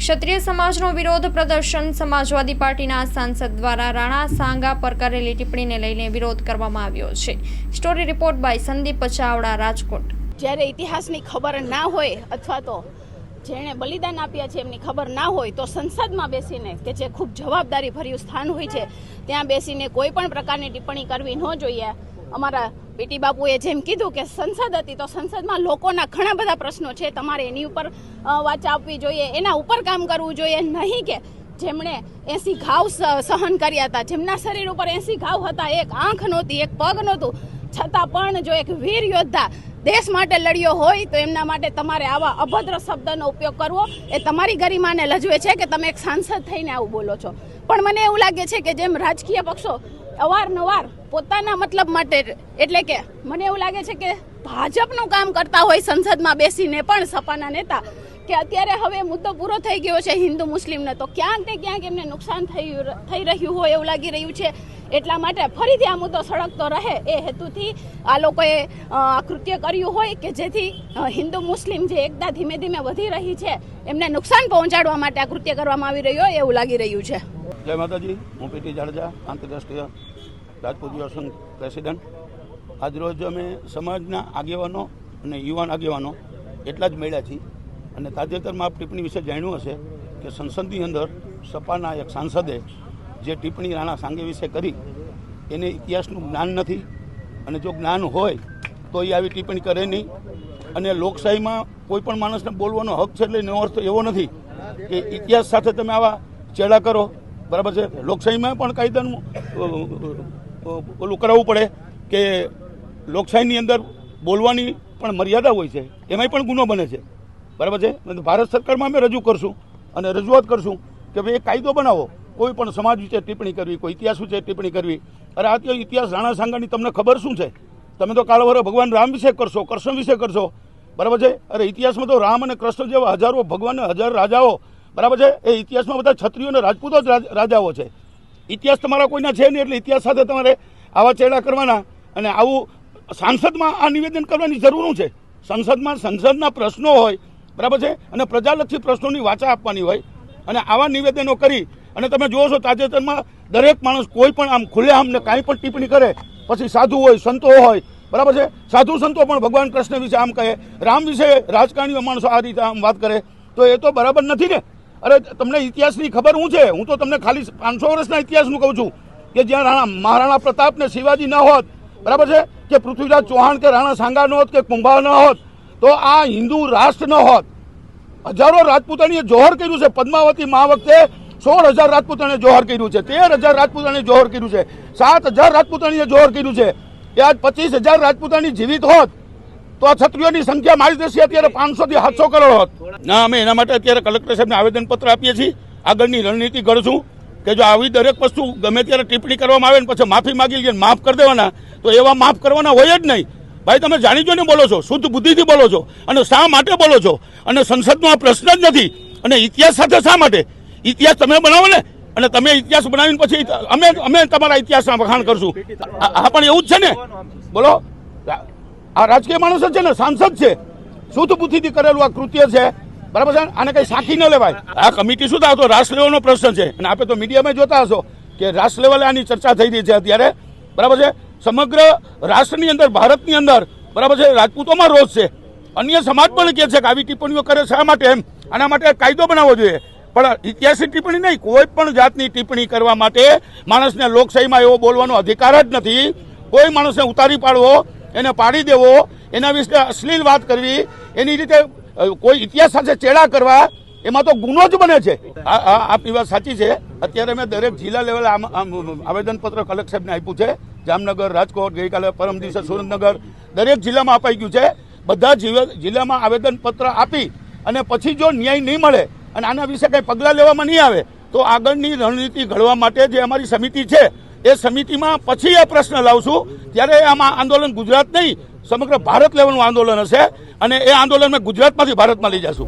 ક્ષત્રિય સમાજનો વિરોધ પ્રદર્શન સમાજવાદી પાર્ટીના સાંસદ દ્વારા રાણા સાંગા પર કરેલી ટિપ્પણીને લઈને વિરોધ કરવામાં આવ્યો છે। Story report by Sandeep Chavda, Rajkot. જ્યારે ઇતિહાસની ખબર ના હોય અથવા તો જેણે બલિદાન આપ્યા છે એમની ખબર ના હોય તો સંસદમાં બેસીને કે જે ખૂબ જવાબદારી ભર્યું સ્થાન હોય છે ત્યાં બેસીને કોઈ પણ પ્રકારની ટિપ્પણી કરવી ન જોઈએ। અમારા પીટી બાપુએ જેમ કીધું કે સંસદ હતી તો સંસદમાં લોકોના ઘણા બધા પ્રશ્નો છે, તમારે એની ઉપર વાચા આપવી જોઈએ, એના ઉપર કામ કરવું જોઈએ, નહીં કે જેમણે 80 ઘાવ સહન કર્યા હતા, જેમના શરીર ઉપર 80 ઘાવ હતા, એક આંખ નહોતી, એક પગ નહોતું, છતાં પણ જો એક વીર યોદ્ધા દેશ માટે લડ્યો હોય તો એમના માટે તમારે આવા અભદ્ર શબ્દનો ઉપયોગ કરવો એ તમારી ગરિમાને લજવે છે કે તમે એક સાંસદ થઈને આવું બોલો છો। પણ મને એવું લાગે છે કે જેમ રાજકીય પક્ષો અવારનવાર પોતાના મતલબ માટે, એટલે કે મને એવું લાગે છે કે ભાજપનું કામ કરતા હોય સંસદમાં બેસીને પણ સપાના નેતા, કે અત્યારે હવે મુદ્દો પૂરો થઈ ગયો છે હિન્દુ મુસ્લિમને, તો ક્યાંક ને ક્યાંક એમને નુકસાન થઈ રહ્યું હોય એવું લાગી રહ્યું છે। એટલા માટે ફરીથી આ મુદ્દો સળગતો રહે એ હેતુથી આ લોકોએ આ કૃત્ય કર્યું હોય કે જેથી હિન્દુ મુસ્લિમ જે એકતા ધીમે ધીમે વધી રહી છે એમને નુકસાન પહોંચાડવા માટે આ કૃત્ય કરવામાં આવી રહ્યું હોય એવું લાગી રહ્યું છે। જય માતાજી, હું પીટી જાડેજા, આંતરરાષ્ટ્રીય રાજપૂત યુવા સંઘ પ્રેસિડેન્ટ। આજરોજ અમે સમાજના આગેવાનો અને યુવાન આગેવાનો એટલા જ મળ્યા છીએ અને તાજેતરમાં આપ ટિપ્પણી વિશે જાણ્યું હશે કે સંસદની અંદર સપાના એક સાંસદે જે ટિપ્પણી રાણા સાંગે વિશે કરી એને ઇતિહાસનું જ્ઞાન નથી, અને જો જ્ઞાન હોય તો એ આવી ટિપ્પણી કરે નહીં। અને લોકશાહીમાં કોઈ પણ માણસને બોલવાનો હક છે, એટલે એનો અર્થ એવો નથી કે ઇતિહાસ સાથે તમે આવા ચેડા કરો, બરાબર છે। લોકશાહીમાં પણ કાયદાનું ઓલું કરાવવું પડે કે લોકશાહીની અંદર બોલવાની પણ મર્યાદા હોય છે, એમાંય પણ ગુનો બને છે, બરાબર છે। ભારત સરકારમાં અમે રજૂ કરશું અને રજૂઆત કરશું કે ભાઈ એક કાયદો બનાવો, કોઈ પણ સમાજ વિશે ટિપ્પણી કરવી, કોઈ ઇતિહાસ વિશે ટિપ્પણી કરવી। અરે આ ઇતિહાસ રાણા સાંગાની તમને ખબર શું છે? તમે તો કાળવરો ભગવાન રામ વિશે કરશો, કૃષ્ણ વિશે કરશો, બરાબર છે। અરે ઇતિહાસમાં તો રામ અને કૃષ્ણ જેવા હજારો ભગવાન, હજાર રાજાઓ, બરાબર છે, એ ઇતિહાસમાં બધા ક્ષત્રિયો અને રાજપૂતો જ રાજાઓ છે। ઇતિહાસ તમારા કોઈના છે નહીં, એટલે ઇતિહાસ સાથે તમારે આવા ચેડા કરવાના અને આવું સાંસદમાં આ નિવેદન કરવાની જરૂર છે। સંસદમાં સંસદના પ્રશ્નો હોય, બરાબર છે, અને પ્રજાલક્ષી પ્રશ્નોની વાચા આપવાની હોય, અને આવા નિવેદનો કરી અને તમે જુઓ છો તાજેતરમાં દરેક માણસ કોઈ પણ આમ ખુલ્લેઆમ ને કાંઈ પણ ટિપ્પણી કરે, પછી સાધુ હોય, સંતો હોય, બરાબર છે, સાધુ સંતો પણ ભગવાન કૃષ્ણ વિશે આમ કહે, રામ વિશે રાજકારણીઓ માણસો આ રીતે આમ વાત કરે, તો એ તો બરાબર નથી ને। અરે તમને ઇતિહાસની ખબર શું છે? હું તો તમને ખાલી 500 વર્ષના ઇતિહાસનું કહું છું કે જ્યાં મહારાણા પ્રતાપ ને શિવાજી ન હોત, બરાબર છે, કે પૃથ્વીરાજ ચૌહાણ કે રાણા સાંગા ન હોત, કે કુંભા ન હોત, તો આ હિન્દુ રાષ્ટ્ર ન હોત। હજારો રાજપૂતાણીએ જોહર કર્યું છે, પદ્માવતી મા વખતે 16,000 રાજપૂતાણીએ જોહર કર્યું છે, 13,000 રાજપૂતાણીએ જોહર કર્યું છે, 7,000 રાજપૂતાણીએ જોહર કર્યું છે। એ આજ 25,000 રાજપૂતાણી જીવિત હોત તો આ ક્ષત્રિયોની સંખ્યા મારી દેશે અત્યારે 500 થી 700 કરોડ હોત ના। અમે એના માટે અત્યારે કલેક્ટર સાહેબને આવેદનપત્ર આપીએ છીએ, આગળની રણનીતિ ઘડશું કે જો આવી દરેક વસ્તુ ગમે ત્યારે ટિપ્પણી કરવામાં આવે ને પછી માફી માગી લઈએ, માફ કરી દેવાના, તો એવા માફ કરવાના હોય જ નહીં। ભાઈ તમે જાણી જોઈને બોલો છો, શુદ્ધ બુદ્ધિથી બોલો છો, અને શા માટે બોલો છો? અને સંસદનો આ પ્રશ્ન જ નથી, અને ઇતિહાસ સાથે શા માટે? ઇતિહાસ તમે બનાવો ને, અને તમે ઇતિહાસ બનાવીને પછી અમે તમારા ઇતિહાસના વખાણ કરશું। આ પણ એવું જ છે ને? બોલો, આ રાજકીય માણસ જ છે ને, સાંસદ છે, શુદ્ધ બુદ્ધિથી કરેલું આ કૃત્ય છે, બરાબર છે, આને કઈ સાખી ન લેવાય। આ કમિટી શું થાય તો રાષ્ટ્ર લેવલનો પ્રશ્ન છે, અને આપણે તો મીડિયામાં જોતા હશો કે રાષ્ટ્ર લેવલે આની ચર્ચા થઈ રહી છે અત્યારે, બરાબર છે। સમગ્ર રાષ્ટ્રની અંદર, ભારતની અંદર, બરાબર છે, રાજપૂતોમાં રોષ છે, અન્ય સમાજ પણ કહે છે કે આવી ટિપ્પણીઓ કરે શા માટે એમ, આના માટે કાયદો બનાવવો જોઈએ। પણ ઇતિહાસની ટિપ્પણી નહીં, કોઈ પણ જાતની ટિપ્પણી કરવા માટે માણસને લોકશાહીમાં એવો બોલવાનો અધિકાર જ નથી। કોઈ માણસને ઉતારી પાડવો, એને પાડી દેવો, એના વિશે અશ્લીલ વાત કરવી, એની રીતે કોઈ ઇતિહાસ સાથે ચેડા કરવા, એમાં તો ગુનો જ બને છે। આપની વાત સાચી છે। અત્યારે મેં દરેક જિલ્લા લેવલે આવેદનપત્ર કલેક્ટર સાહેબને આપ્યું છે, જામનગર, રાજકોટ, ગઈકાલે પરમ દિવસે સુરેન્દ્રનગર, દરેક જિલ્લામાં અપાઈ ગયું છે। બધા જિલ્લામાં આવેદનપત્ર આપી અને પછી જો ન્યાય નહીં મળે અને આના વિશે કંઈ પગલાં લેવામાં નહીં આવે તો આગળની રણનીતિ ઘડવા માટે જે અમારી સમિતિ છે એ સમિતિમાં પછી આ પ્રશ્ન લાવશું। ત્યારે આમાં આંદોલન ગુજરાત નહીં, સમગ્ર ભારત લેવલનું આંદોલન હશે, અને એ આંદોલન મેં ગુજરાતમાંથી ભારતમાં લઈ જશું।